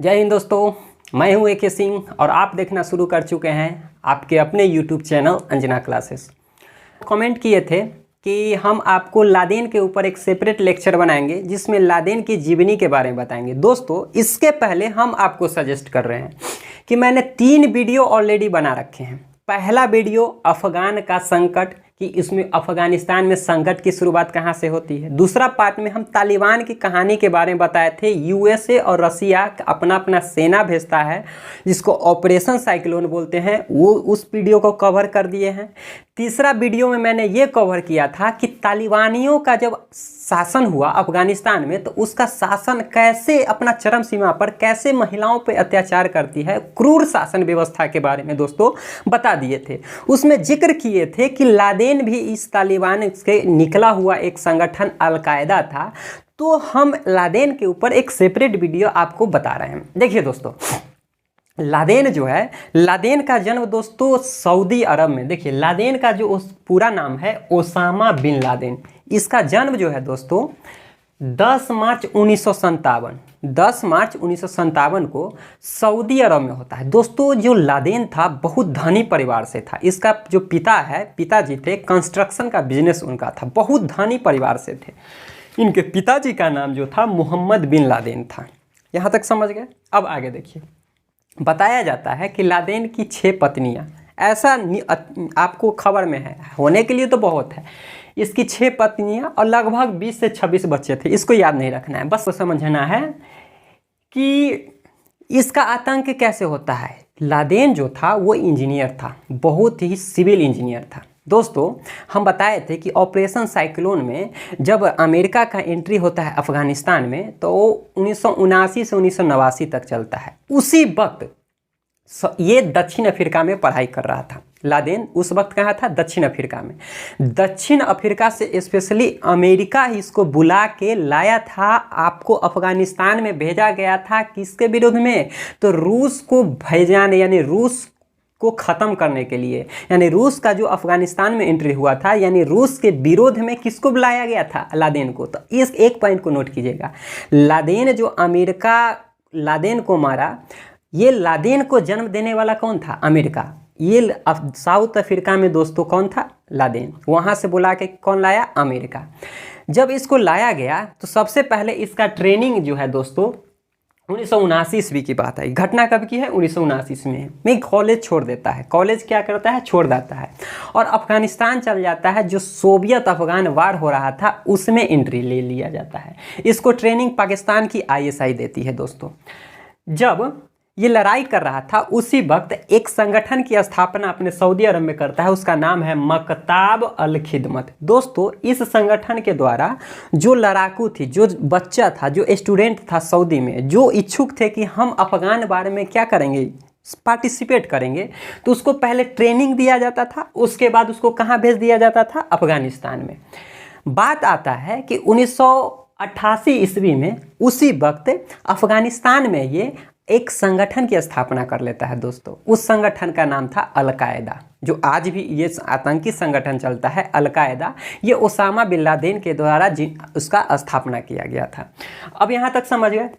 जय हिंद दोस्तों, मैं हूं AK सिंह और आप देखना शुरू कर चुके हैं आपके अपने YouTube channel Anjana classes. Comment किए थे कि हम आपको लादेन के ऊपर एक सेपरेट लेक्चर बनाएंगे जिसमें लादेन की जीवनी के बारे में बताएंगे। दोस्तों, इसके पहले हम आपको सजेस्ट कर रहे हैं कि मैंने 3 वीडियो ऑलरेडी बना रखे हैं। पहला वीडियो अफगान का संकट, कि इसमें अफगानिस्तान में संकट की शुरुआत कहाँ से होती है। दूसरा पार्ट में हम तालिबान की कहानी के बारे में बताए थे। USA और रसिया अपना अपना सेना भेजता है जिसको ऑपरेशन साइक्लोन बोलते हैं, वो उस वीडियो को कवर कर दिए हैं। तीसरा वीडियो में मैंने ये कवर किया था कि तालिबानियों का जब शासन हुआ अफगानिस्तान में तो उसका शासन कैसे अपना चरम सीमा पर कैसे महिलाओं पर अत्याचार करती है, क्रूर शासन व्यवस्था के बारे में दोस्तों बता दिए थे। उसमें जिक्र किए थे कि लादेन भी इस तालिबान से निकला हुआ एक संगठन अलकायदा था। तो हम लादेन के ऊपर एक सेपरेट वीडियो आपको बता रहे हैं। देखिए दोस्तों, लादेन जो है, लादेन का जन्म दोस्तों सऊदी अरब में, देखिए लादेन का जो पूरा नाम है ओसामा बिन लादेन। इसका जन्म जो है दोस्तों 10 मार्च 1957 को सऊदी अरब में होता है। दोस्तों, जो लादेन था बहुत धनी परिवार से था। इसका जो पिताजी थे, कंस्ट्रक्शन का बिजनेस उनका था, बहुत धनी परिवार से थे। इनके पिताजी का नाम जो था मोहम्मद बिन लादेन था। यहाँ तक समझ गए। अब आगे देखिए, बताया जाता है कि लादेन की 6 पत्नियां, ऐसा आपको खबर में है, होने के लिए तो बहुत है। इसकी 6 पत्नियां और लगभग 20 से 26 बच्चे थे। इसको याद नहीं रखना है, बस समझना है कि इसका आतंक कैसे होता है। लादेन जो था वो इंजीनियर था, बहुत ही सिविल इंजीनियर था। दोस्तों, हम बताए थे कि ऑपरेशन साइक्लोन में जब अमेरिका का एंट्री होता है अफगानिस्तान में तो 1979 से 1989 तक चलता है। उसी वक्त ये दक्षिण अफ्रीका में पढ़ाई कर रहा था। लादेन उस वक्त कहाँ था? दक्षिण अफ्रीका में। दक्षिण अफ्रीका से स्पेशली अमेरिका इसको बुला के लाया था। आपको अफगानिस्तान में भेजा गया था किसके विरोध में? तो रूस को भेजाने, यानी रूस को ख़त्म करने के लिए। यानी रूस का जो अफगानिस्तान में एंट्री हुआ था, यानी रूस के विरोध में किसको बुलाया गया था? लादेन को। तो इस एक पॉइंट को नोट कीजिएगा। लादेन जो अमेरिका लादेन को मारा, ये लादेन को जन्म देने वाला कौन था? अमेरिका। ये साउथ अफ्रीका में दोस्तों कौन था? लादेन। वहाँ से बुला के कौन लाया? अमेरिका। जब इसको लाया गया तो सबसे पहले इसका ट्रेनिंग जो है दोस्तों 1979 ईस्वी की बात है। घटना कब की है? 1979 में कॉलेज छोड़ देता है। कॉलेज क्या करता है? छोड़ देता है और अफगानिस्तान चल जाता है। जो सोवियत अफगान वार हो रहा था उसमें एंट्री ले लिया जाता है। इसको ट्रेनिंग पाकिस्तान की ISI देती है। दोस्तों, जब ये लड़ाई कर रहा था उसी वक्त एक संगठन की स्थापना अपने सऊदी अरब में करता है। उसका नाम है मकताब अल खिदमत। दोस्तों, इस संगठन के द्वारा जो लड़ाकू थी, जो बच्चा था, जो स्टूडेंट था सऊदी में, जो इच्छुक थे कि हम अफगान बारे में क्या करेंगे, पार्टिसिपेट करेंगे, तो उसको पहले ट्रेनिंग दिया जाता था। उसके बाद उसको कहाँ भेज दिया जाता था? अफगानिस्तान में। बात आता है कि 1988 ईस्वी में उसी वक्त अफगानिस्तान में ये एक संगठन की स्थापना कर लेता है। दोस्तों, उस संगठन का नाम था अलकायदा, जो आज भी ये आतंकी संगठन चलता है अलकायदा। ये ओसामा बिन लादेन के द्वारा उसका स्थापना किया गया था। अब यहाँ तक समझ गए।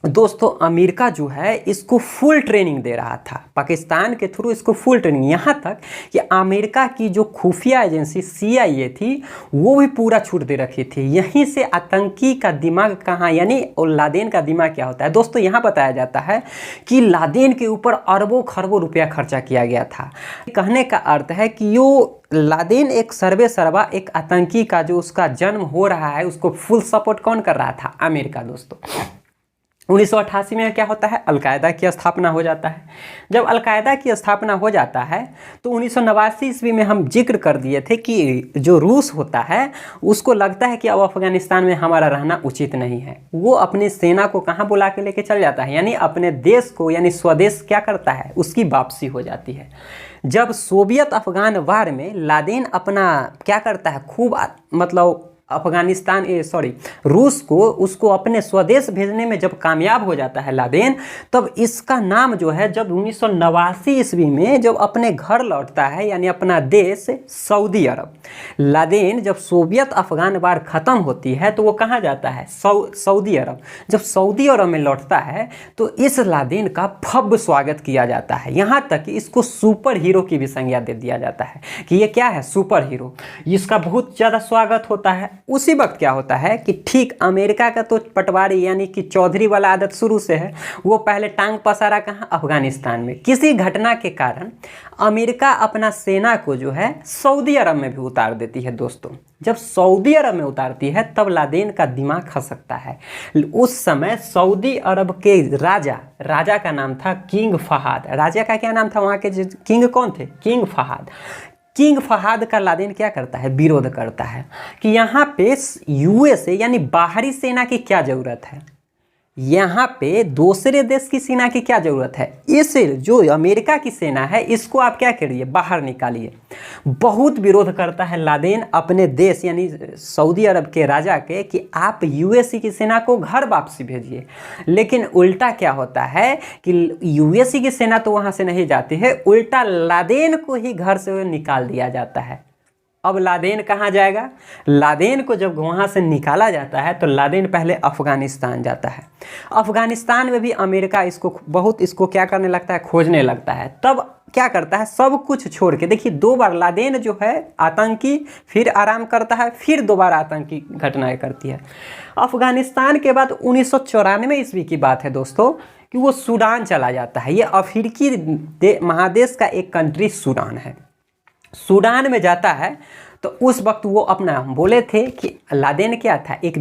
दोस्तों, अमेरिका जो है इसको फुल ट्रेनिंग दे रहा था, पाकिस्तान के थ्रू इसको फुल ट्रेनिंग। यहाँ तक कि अमेरिका की जो खुफिया एजेंसी CIA थी वो भी पूरा छूट दे रखी थी। यहीं से आतंकी का दिमाग कहाँ, यानी लादेन का दिमाग क्या होता है। दोस्तों, यहाँ बताया जाता है कि लादेन के ऊपर अरबों खरबों रुपया खर्चा किया गया था। कहने का अर्थ है कि यो लादेन एक सर्वे सर्वा एक आतंकी का जो उसका जन्म हो रहा है उसको फुल सपोर्ट कौन कर रहा था? अमेरिका। दोस्तों, 1988 में क्या होता है? अलकायदा की स्थापना हो जाता है। जब अलकायदा की स्थापना हो जाता है तो 1989 ईस्वी में हम जिक्र कर दिए थे कि जो रूस होता है उसको लगता है कि अब अफगानिस्तान में हमारा रहना उचित नहीं है। वो अपनी सेना को कहाँ बुला के लेके चल जाता है, यानी अपने देश को, यानी स्वदेश क्या करता है, उसकी वापसी हो जाती है। जब सोवियत अफगान वार में लादेन अपना क्या करता है, खूब मतलब रूस को उसको अपने स्वदेश भेजने में जब कामयाब हो जाता है लादेन, तब इसका नाम जो है जब 1989 ईस्वी में जब अपने घर लौटता है, यानी अपना देश सऊदी अरब, लादेन जब सोवियत अफगान वार ख़त्म होती है तो वो कहाँ जाता है? सऊदी अरब। जब सऊदी अरब में लौटता है तो इस लादेन का भव्य स्वागत किया जाता है, यहाँ तक कि इसको सुपर हीरो की भी संज्ञा दे दिया जाता है कि ये क्या है? Super hero. इसका बहुत ज़्यादा स्वागत होता है। उसी वक्त क्या होता है कि ठीक अमेरिका का तो पटवारी यानी कि चौधरी वाला आदत शुरू से है, वो पहले टांग पसारा कहाँ? अफगानिस्तान में। किसी घटना के कारण अमेरिका अपना सेना को जो है सऊदी अरब में भी उतार देती है दोस्तों। जब सऊदी अरब में उतारती है तब लादेन का दिमाग खसकता है। उस समय सऊदी अरब के राजा का नाम था किंग फहाद। राजा का क्या नाम था? वहाँ के किंग कौन थे? किंग फहाद। किंग फहाद का लादेन क्या करता है? विरोध करता है कि यहाँ पे यूएसए यानी बाहरी सेना की क्या ज़रूरत है, यहाँ पे दूसरे देश की सेना की क्या ज़रूरत है? इस जो अमेरिका की सेना है इसको आप क्या करिए? बाहर निकालिए। बहुत विरोध करता है लादेन अपने देश यानी सऊदी अरब के राजा के कि आप यूएसए की सेना को घर वापसी भेजिए। लेकिन उल्टा क्या होता है कि यूएसए की सेना तो वहाँ से नहीं जाती है, उल्टा लादेन को ही घर से निकाल दिया जाता है। अब लादेन कहाँ जाएगा? लादेन को जब वहाँ से निकाला जाता है तो लादेन पहले अफ़गानिस्तान जाता है। अफ़गानिस्तान में भी अमेरिका इसको क्या करने लगता है? खोजने लगता है। तब क्या करता है? सब कुछ छोड़ के, देखिए 2 बार लादेन जो है आतंकी, फिर आराम करता है, फिर दोबारा आतंकी घटनाएं करती है। अफ़गानिस्तान के बाद 1994 ईस्वी की बात है दोस्तों कि वो सूडान चला जाता है। ये अफ्रीकी महादेश का एक कंट्री सूडान है। सूडान में जाता है तो उस वक्त वो अपना बोले थे कि लादेन क्या था? एक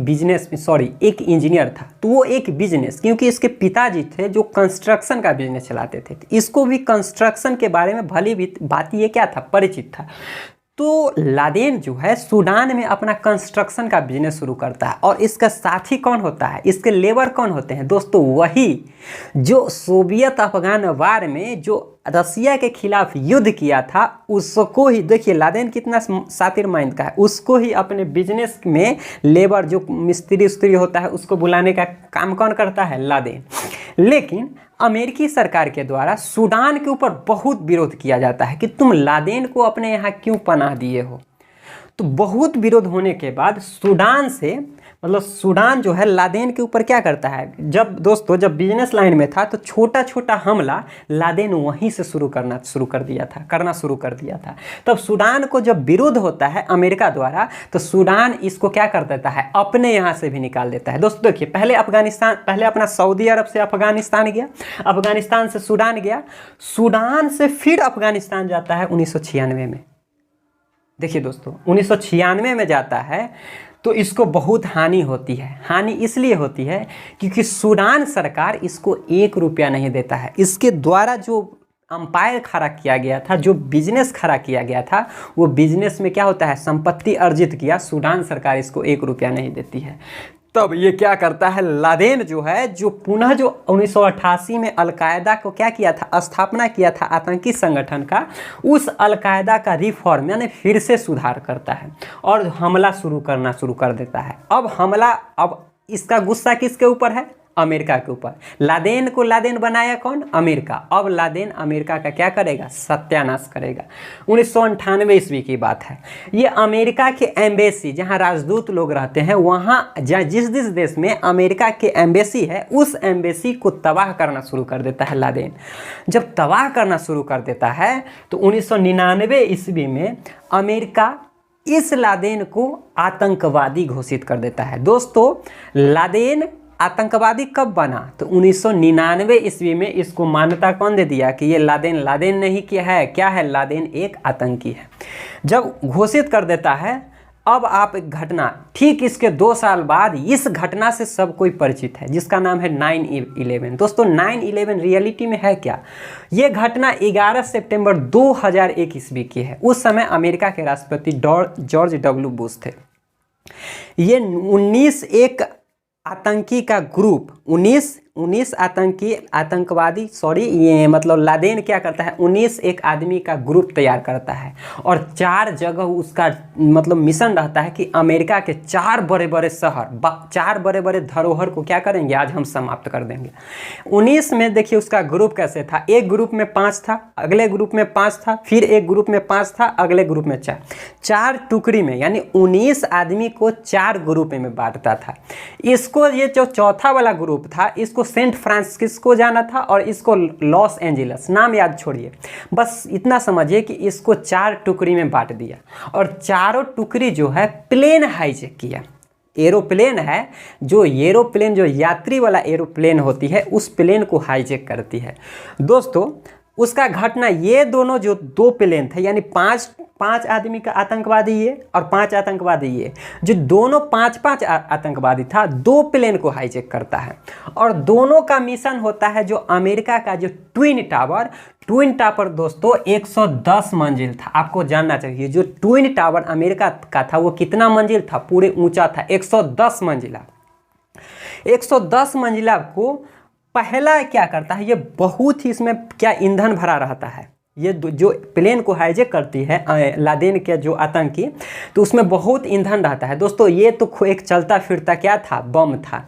इंजीनियर था। तो वो एक बिजनेस, क्योंकि इसके पिताजी थे जो कंस्ट्रक्शन का बिजनेस चलाते थे, तो इसको भी कंस्ट्रक्शन के बारे में भली भी बात ये क्या था? परिचित था। तो लादेन जो है सूडान में अपना कंस्ट्रक्शन का बिजनेस शुरू करता है। और इसका साथी कौन होता है? इसके लेबर कौन होते हैं दोस्तों? वही जो सोवियत अफगान वार में जो रसिया के खिलाफ युद्ध किया था, उसको ही देखिए लादेन कितना शातिर माइंड का है। उसको ही अपने बिजनेस में लेबर जो मिस्त्री उस्त्री होता है उसको बुलाने का काम कौन करता है? लादेन। लेकिन अमेरिकी सरकार के द्वारा सूडान के ऊपर बहुत विरोध किया जाता है कि तुम लादेन को अपने यहाँ क्यों पनाह दिए हो। तो बहुत विरोध होने के बाद सूडान जो है लादेन के ऊपर क्या करता है? जब बिजनेस लाइन में था तो छोटा छोटा हमला लादेन वहीं से करना शुरू कर दिया था। तब सूडान को जब विरोध होता है अमेरिका द्वारा तो सूडान इसको क्या कर देता है? अपने यहाँ से भी निकाल देता है। दोस्तों देखिए, पहले अपना सऊदी अरब से अफगानिस्तान गया, अफगानिस्तान से सूडान गया, सूडान से फिर अफगानिस्तान जाता है 1996 में। देखिए दोस्तों 1996 में जाता है तो इसको बहुत हानि होती है। हानि इसलिए होती है क्योंकि सूडान सरकार इसको 1 रुपया नहीं देता है। इसके द्वारा जो अंपायर खड़ा किया गया था, जो बिजनेस खड़ा किया गया था, वो बिजनेस में क्या होता है? संपत्ति अर्जित किया। सूडान सरकार इसको 1 रुपया नहीं देती है। तब ये क्या करता है? लादेन जो है जो 1988 में अलकायदा को क्या किया था? स्थापना किया था आतंकी संगठन का, उस अलकायदा का रिफॉर्म यानी फिर से सुधार करता है और हमला शुरू कर देता है। अब इसका गुस्सा किसके ऊपर है? अमेरिका के ऊपर। लादेन को लादेन बनाया कौन? अमेरिका। अब लादेन अमेरिका का क्या करेगा? सत्यानाश करेगा। 1998 ईस्वी की बात है। ये अमेरिका के एम्बेसी जहां राजदूत लोग रहते हैं, वहां जिस देश में अमेरिका के एम्बेसी है, उस एम्बेसी को तबाह करना शुरू कर देता है लादेन। जब तबाह करना शुरू कर देता है तो 1999 ईस्वी में अमेरिका इस लादेन को आतंकवादी घोषित कर देता है। दोस्तों लादेन आतंकवादी कब बना? तो 1999 ईस्वी में इसको मान्यता कौन दे दिया कि ये लादेन नहीं किया है, क्या है? लादेन एक आतंकी है। जब घोषित कर देता है, अब आप एक घटना, ठीक इसके 2 साल बाद इस घटना से सब कोई परिचित है जिसका नाम है 9/11। दोस्तों 9/11 रियलिटी में है क्या? ये घटना 11 सितंबर 2001 ईस्वी की है। उस समय अमेरिका के राष्ट्रपति जॉर्ज डब्ल्यू बुश थे। ये 19 आतंकी का ग्रुप 19 19 आतंकवादी ये मतलब लादेन क्या करता है, 19 एक आदमी का ग्रुप तैयार करता है और 4 जगह उसका मतलब मिशन रहता है कि अमेरिका के 4 बड़े बड़े शहर, 4 बड़े बड़े धरोहर को क्या करेंगे, आज हम समाप्त कर देंगे। 19 में देखिए उसका ग्रुप कैसे था, एक ग्रुप में 5 था, अगले ग्रुप में 5 था, फिर एक ग्रुप में 5 था, अगले ग्रुप में 4 टुकड़ी में, यानी 19 आदमी को 4 ग्रुप में बांटता था। इसको ये जो चौथा वाला ग्रुप था इसको सेंट फ्रांसिस्को जाना था और इसको लॉस एंजलिस, नाम याद छोड़िए, बस इतना समझिए कि इसको 4 टुकड़ी में बांट दिया और चारों टुकड़ी जो है प्लेन हाईजैक किया। एरोप्लेन है जो एरोप्लेन जो यात्री वाला एरोप्लेन होती है उस प्लेन को हाईजैक करती है। दोस्तों उसका घटना, ये दोनों जो 2 प्लेन थे यानी 5 आदमी का आतंकवादी ये और 5 आतंकवादी ये, जो दोनों 5 आतंकवादी था, 2 प्लेन को हाईजैक करता है और दोनों का मिशन होता है जो अमेरिका का जो ट्विन टावर दोस्तों 110 मंजिल था। आपको जानना चाहिए जो ट्विन टावर अमेरिका का था वो कितना मंजिल था, पूरे ऊंचा था 110 मंजिला। 110 मंजिला को पहला क्या करता है, ये बहुत ही इसमें क्या ईंधन भरा रहता है, ये जो प्लेन को हाईजैक करती है लादेन के जो आतंकी, तो उसमें बहुत ईंधन रहता है दोस्तों। ये तो एक चलता फिरता क्या था, बम था।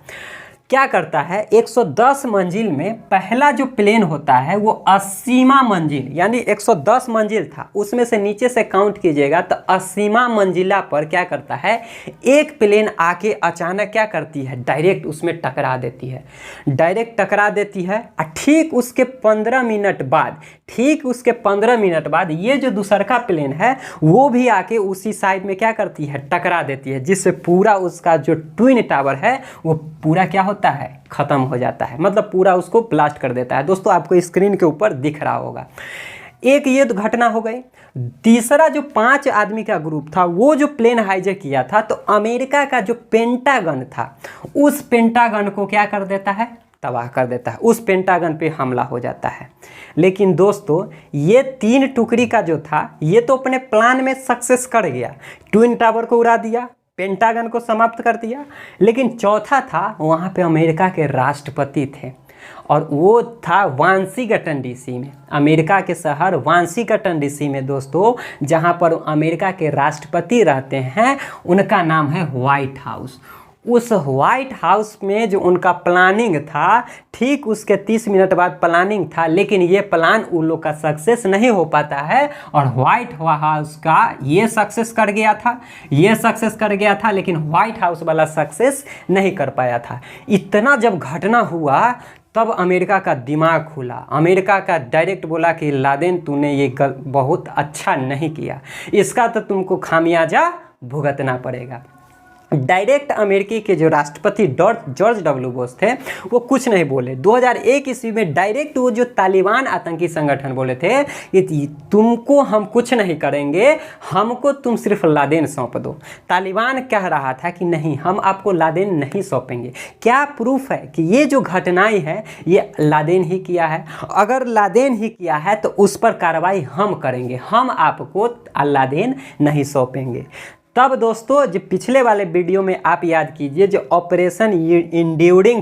क्या करता है 110 मंजिल में पहला जो प्लेन होता है वो 80वां मंजिल, यानी 110 मंजिल था उसमें से नीचे से काउंट कीजिएगा तो 80वां मंजिला पर क्या करता है, एक प्लेन आके अचानक क्या करती है, डायरेक्ट उसमें टकरा देती है, और ठीक उसके 15 मिनट बाद ये जो दूसरा प्लेन है वो भी आके उसी साइड में क्या करती है, टकरा देती है, जिससे पूरा उसका जो ट्विन टावर है वो पूरा क्या होता है, खत्म हो जाता है, मतलब पूरा उसको ब्लास्ट कर देता है। दोस्तों आपको स्क्रीन के ऊपर दिख रहा होगा। एक ये तो घटना हो गई। तीसरा जो 5 आदमी का ग्रुप था वो जो प्लेन हाईजैक किया था तो अमेरिका का जो पेंटागन था उस पेंटागन को क्या कर देता है, तबाह कर देता है, उस पेंटागन पे हमला हो जाता है। लेकिन दोस्तों ये 3 टुकड़ी का जो था ये तो अपने प्लान में सक्सेस कर गया, ट्विन टावर को उड़ा दिया, पेंटागन को समाप्त कर दिया, लेकिन चौथा था वहाँ पे अमेरिका के राष्ट्रपति थे और वो था वाशिंगटन डीसी में, अमेरिका के शहर वाशिंगटन डीसी में दोस्तों, जहाँ पर अमेरिका के राष्ट्रपति रहते हैं, उनका नाम है व्हाइट हाउस। उस व्हाइट हाउस में जो उनका प्लानिंग था, ठीक उसके 30 मिनट बाद प्लानिंग था, लेकिन ये प्लान उन लोग का सक्सेस नहीं हो पाता है और व्हाइट हाउस का ये सक्सेस कर गया था, लेकिन व्हाइट हाउस वाला सक्सेस नहीं कर पाया था। इतना जब घटना हुआ तब अमेरिका का दिमाग खुला, अमेरिका का डायरेक्ट बोला कि लादेन तूने ये बहुत अच्छा नहीं किया, इसका तो तुमको खामियाजा भुगतना पड़ेगा। डायरेक्ट अमेरिकी के जो राष्ट्रपति जॉर्ज डब्ल्यू बुश थे वो कुछ नहीं बोले। 2001 ईस्वी में डायरेक्ट वो जो तालिबान आतंकी संगठन बोले थे कि तुमको हम कुछ नहीं करेंगे, हमको तुम सिर्फ लादेन सौंप दो। तालिबान कह रहा था कि नहीं, हम आपको लादेन नहीं सौंपेंगे। क्या प्रूफ है कि ये जो घटनाएं हैं ये लादेन ही किया है? अगर लादेन ही किया है तो उस पर कार्रवाई हम करेंगे, हम आपको लादेन नहीं सौंपेंगे। तब दोस्तों जो पिछले वाले वीडियो में आप याद कीजिए जो ऑपरेशन इंड्यूरिंग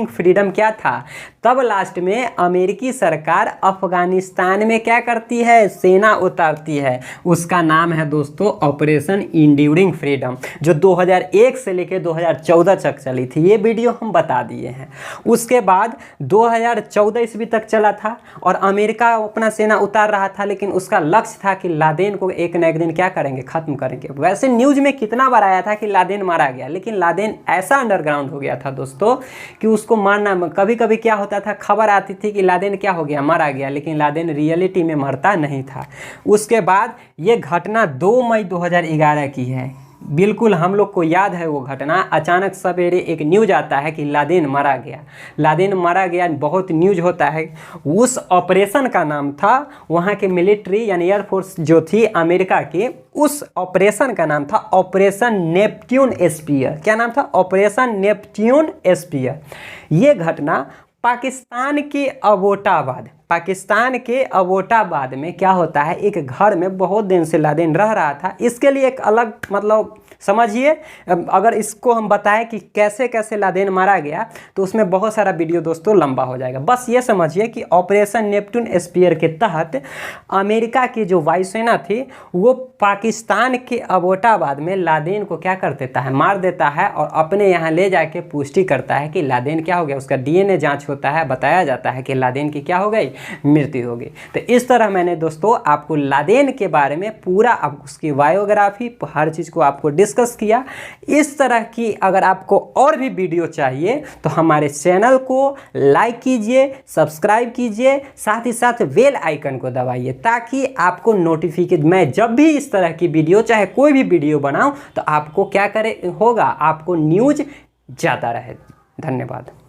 फ्रीडम क्या था, तब लास्ट में अमेरिकी सरकार अफगानिस्तान में क्या करती है, सेना उतारती है, उसका नाम है दोस्तों ऑपरेशन इंड्यूरिंग फ्रीडम, जो 2001 से लेकर 2014 तक चली थी। ये वीडियो हम बता दिए हैं। उसके बाद 2014 ईस्वी तक चला था और अमेरिका अपना सेना उतार रहा था, लेकिन उसका लक्ष्य था कि लादेन को एक न एक दिन क्या करेंगे, खत्म करेंगे। वैसे न्यूज़ में कितना बार आया था कि लादेन मारा गया, लेकिन लादेन ऐसा अंडरग्राउंड हो गया था दोस्तों कि उसको मारना, कभी कभी क्या होता था, खबर आती थी कि लादेन क्या हो गया, मारा गया, लेकिन लादेन रियलिटी में मरता नहीं था। उसके बाद ये घटना 2 मई 2011 की है, बिल्कुल हम लोग को याद है वो घटना। अचानक सवेरे एक न्यूज आता है कि लादेन मारा गया, बहुत न्यूज होता है। उस ऑपरेशन का नाम था, वहाँ के मिलिट्री यानी एयरफोर्स जो थी अमेरिका की, उस ऑपरेशन का नाम था ऑपरेशन नेपट्यून स्पीयर। क्या नाम था? Operation Neptune Spear. ये घटना पाकिस्तान के अबोटाबाद में क्या होता है, एक घर में बहुत दिन से लादेन रह रहा था। इसके लिए एक अलग मतलब समझिए। अगर इसको हम बताएं कि कैसे कैसे लादेन मारा गया तो उसमें बहुत सारा वीडियो दोस्तों लंबा हो जाएगा। बस ये समझिए कि ऑपरेशन नेपटून स्पीयर के तहत अमेरिका की जो वायुसेना थी वो पाकिस्तान के अबोटाबाद में लादेन को क्या कर देता है, मार देता है और अपने यहाँ ले जाके पुष्टि करता है कि लादेन क्या हो गया। उसका डीएनए जांच होता है, बताया जाता है कि लादेन की क्या हो गई, मृत्यु हो गई। तो इस तरह मैंने दोस्तों आपको लादेन के बारे में पूरा उसकी बायोग्राफी हर चीज़ को आपको डिस्कस किया। इस तरह की अगर आपको और भी वीडियो चाहिए तो हमारे चैनल को लाइक कीजिए, सब्सक्राइब कीजिए, साथ ही साथ बेल आइकन को दबाइए ताकि आपको नोटिफिकेशन, मैं जब भी इस तरह की वीडियो चाहे कोई भी वीडियो बनाऊं तो आपको क्या करे होगा, आपको न्यूज़ ज़्यादा रहे। धन्यवाद।